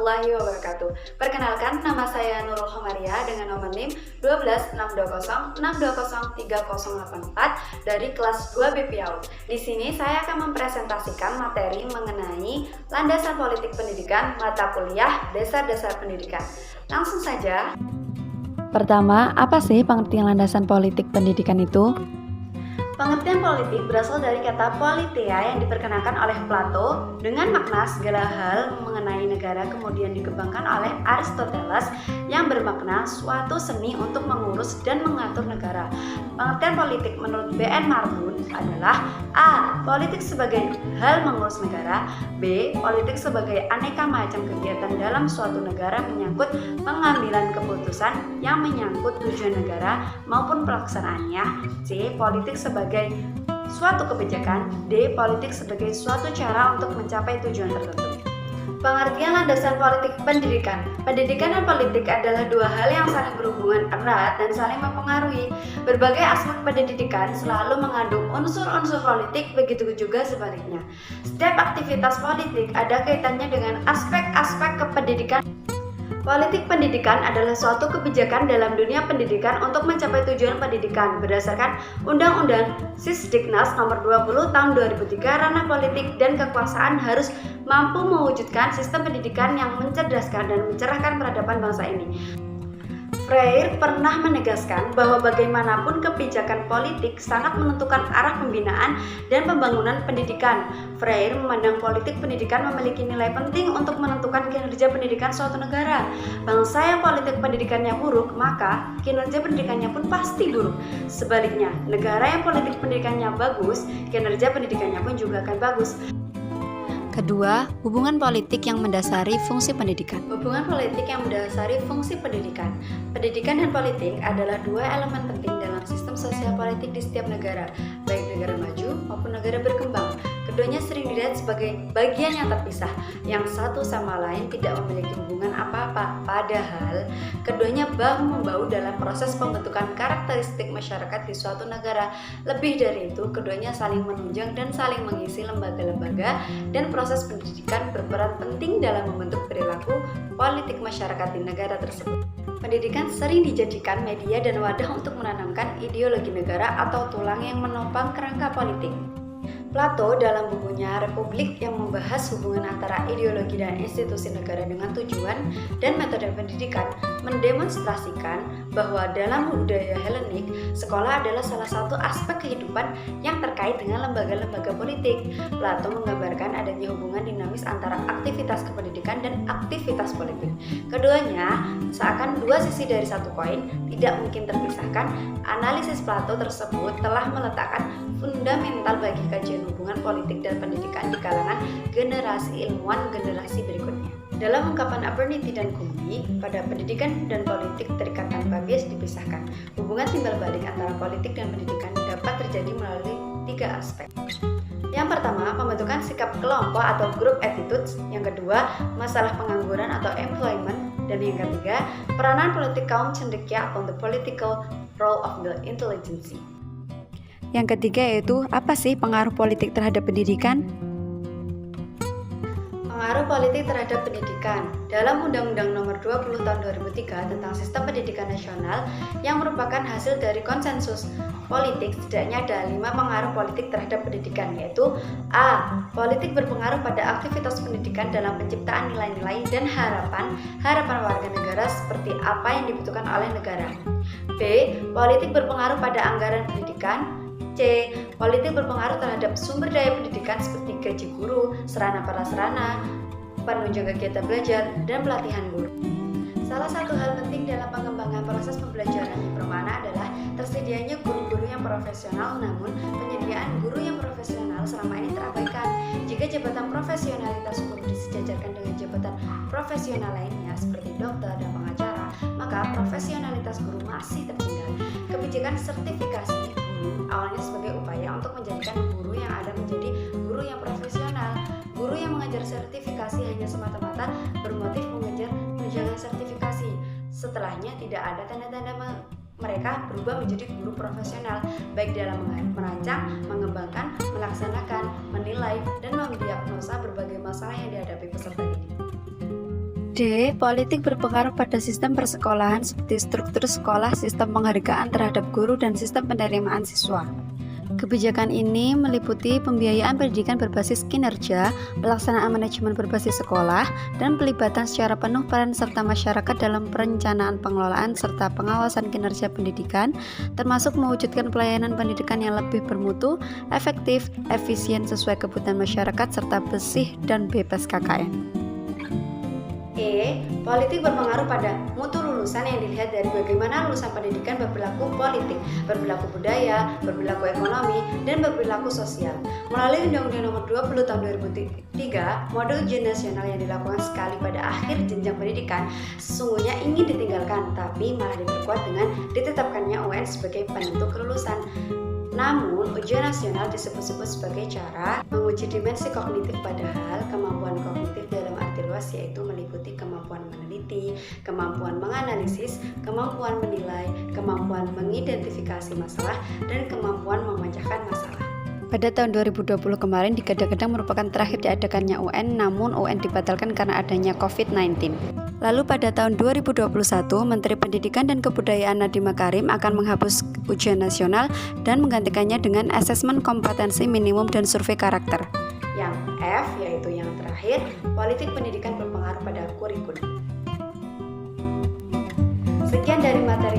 warahmatullahi wabarakatuh. Perkenalkan, nama saya Nurul Homaria dengan nomor NIM 12620620384 dari kelas 2 BPAUD. Di sini saya akan mempresentasikan materi mengenai landasan politik pendidikan mata kuliah Dasar-Dasar Pendidikan. Langsung saja. Pertama, apa sih pengertian landasan politik pendidikan itu? Pengertian politik berasal dari kata politeia yang diperkenalkan oleh Plato dengan makna segala hal mengenai negara, kemudian dikembangkan oleh Aristoteles yang bermakna suatu seni untuk mengurus dan mengatur negara. Pengertian politik menurut B.N. Mardun adalah A. Politik sebagai hal mengurus negara, B. Politik sebagai aneka macam kegiatan dalam suatu negara menyangkut pengambilan keputusan yang menyangkut tujuan negara maupun pelaksanaannya, C. Politik sebagai suatu kebijakan, D. Politik sebagai suatu cara untuk mencapai tujuan tertentu. Pengertian landasan politik pendidikan. Pendidikan dan politik adalah dua hal yang saling berhubungan erat dan saling mempengaruhi. Berbagai aspek pendidikan selalu mengandung unsur-unsur politik, begitu juga sebaliknya. Setiap aktivitas politik ada kaitannya dengan aspek-aspek kependidikan. Politik pendidikan adalah suatu kebijakan dalam dunia pendidikan untuk mencapai tujuan pendidikan berdasarkan Undang-Undang Sisdiknas Nomor 20 Tahun 2003. Ranah politik dan kekuasaan harus mampu mewujudkan sistem pendidikan yang mencerdaskan dan mencerahkan peradaban bangsa ini. Freire pernah menegaskan bahwa bagaimanapun kebijakan politik sangat menentukan arah pembinaan dan pembangunan pendidikan. Freire memandang politik pendidikan memiliki nilai penting untuk menentukan kinerja pendidikan suatu negara. Bangsa yang politik pendidikannya buruk, maka kinerja pendidikannya pun pasti buruk. Sebaliknya, negara yang politik pendidikannya bagus, kinerja pendidikannya pun juga akan bagus. Kedua, hubungan politik yang mendasari fungsi pendidikan. Hubungan politik yang mendasari fungsi pendidikan. Pendidikan dan politik adalah dua elemen penting dalam sistem sosial politik di setiap negara, baik negara maju maupun negara berkembang. Keduanya sering dilihat sebagai bagian yang terpisah, yang satu sama lain tidak memiliki hubungan apa-apa. Padahal, keduanya bahu-membahu dalam proses pembentukan karakteristik masyarakat di suatu negara. Lebih dari itu, keduanya saling menunjang dan saling mengisi lembaga-lembaga dan proses pendidikan berperan penting dalam membentuk perilaku politik masyarakat di negara tersebut. Pendidikan sering dijadikan media dan wadah untuk menanamkan ideologi negara atau tulang yang menopang kerangka politik. Plato dalam bukunya Republik yang membahas hubungan antara ideologi dan institusi negara dengan tujuan dan metode pendidikan mendemonstrasikan bahwa dalam budaya Helenik, sekolah adalah salah satu aspek kehidupan yang terkait dengan lembaga-lembaga politik. Plato menggambarkan adanya hubungan dinamis antara aktivitas kependidikan dan aktivitas politik. Keduanya seakan dua sisi dari satu koin, tidak mungkin terpisahkan. Analisis Plato tersebut telah meletakkan fundamental bagi kajian hubungan politik dan pendidikan di kalangan generasi ilmuwan generasi berikutnya. Dalam ungkapan Abernethy dan Kumbi, pada pendidikan dan politik terikat tanpa bias dipisahkan. Hubungan timbal balik antara politik dan pendidikan dapat terjadi melalui tiga aspek. Yang pertama, pembentukan sikap kelompok atau group attitudes. Yang kedua, masalah pengangguran atau employment. Dan yang ketiga, peranan politik kaum cendekia on the political role of the intelligentsia. Yang ketiga yaitu, apa sih pengaruh politik terhadap pendidikan? Pengaruh politik terhadap pendidikan. Dalam Undang-Undang Nomor 20 Tahun 2003 tentang Sistem Pendidikan Nasional yang merupakan hasil dari konsensus politik, setidaknya ada 5 pengaruh politik terhadap pendidikan, yaitu A. Politik berpengaruh pada aktivitas pendidikan dalam penciptaan nilai-nilai dan harapan warga negara seperti apa yang dibutuhkan oleh negara. B. Politik berpengaruh pada anggaran pendidikan. C. Politik berpengaruh terhadap sumber daya pendidikan seperti gaji guru, sarana prasarana, penunjang kegiatan belajar, dan pelatihan guru. Salah satu hal penting dalam pengembangan proses pembelajaran yang bermakna adalah tersedianya guru-guru yang profesional, namun penyediaan guru yang profesional selama ini terabaikan. Jika jabatan profesionalitas guru disejajarkan dengan jabatan profesional lainnya seperti dokter dan pengacara, maka profesionalitas guru masih tertinggal. Kebijakan sertifikasi awalnya sebagai upaya untuk menjadikan guru yang ada menjadi guru yang profesional. Guru yang mengajar sertifikasi hanya semata-mata bermotif mengejar tunjangan sertifikasi. Setelahnya tidak ada tanda-tanda mereka berubah menjadi guru profesional, baik dalam merancang, mengembangkan, melaksanakan, menilai, dan mendiagnosa berbagai masalah yang dihadapi peserta didik. D. Politik berpengaruh pada sistem persekolahan seperti struktur sekolah, sistem penghargaan terhadap guru, dan sistem penerimaan siswa. Kebijakan ini meliputi pembiayaan pendidikan berbasis kinerja, pelaksanaan manajemen berbasis sekolah, dan pelibatan secara penuh peran serta masyarakat dalam perencanaan pengelolaan serta pengawasan kinerja pendidikan, termasuk mewujudkan pelayanan pendidikan yang lebih bermutu, efektif, efisien sesuai kebutuhan masyarakat, serta bersih dan bebas KKN. E. Politik berpengaruh pada mutu lulusan yang dilihat dari bagaimana lulusan pendidikan berperilaku politik, berperilaku budaya, berperilaku ekonomi, dan berperilaku sosial. Melalui Undang-Undang Nomor 20 Tahun 2003, model ujian nasional yang dilakukan sekali pada akhir jenjang pendidikan sesungguhnya ingin ditinggalkan, tapi malah diperkuat dengan ditetapkannya UN sebagai penentu kelulusan. Namun, ujian nasional disebut-sebut sebagai cara menguji dimensi kognitif, padahal kemampuan kognitif dalam arti luas yaitu meliputi kemampuan meneliti, kemampuan menganalisis, kemampuan menilai, kemampuan mengidentifikasi masalah, dan kemampuan memecahkan masalah. Pada tahun 2020 kemarin digadang-gadang merupakan terakhir diadakannya UN, namun UN dibatalkan karena adanya COVID-19. Lalu pada tahun 2021, Menteri Pendidikan dan Kebudayaan Nadiem Makarim akan menghapus ujian nasional dan menggantikannya dengan asesmen kompetensi minimum dan survei karakter. Yang F, yaitu yang terakhir, politik pendidikan berpengaruh pada kurikulum. Sekian dari materi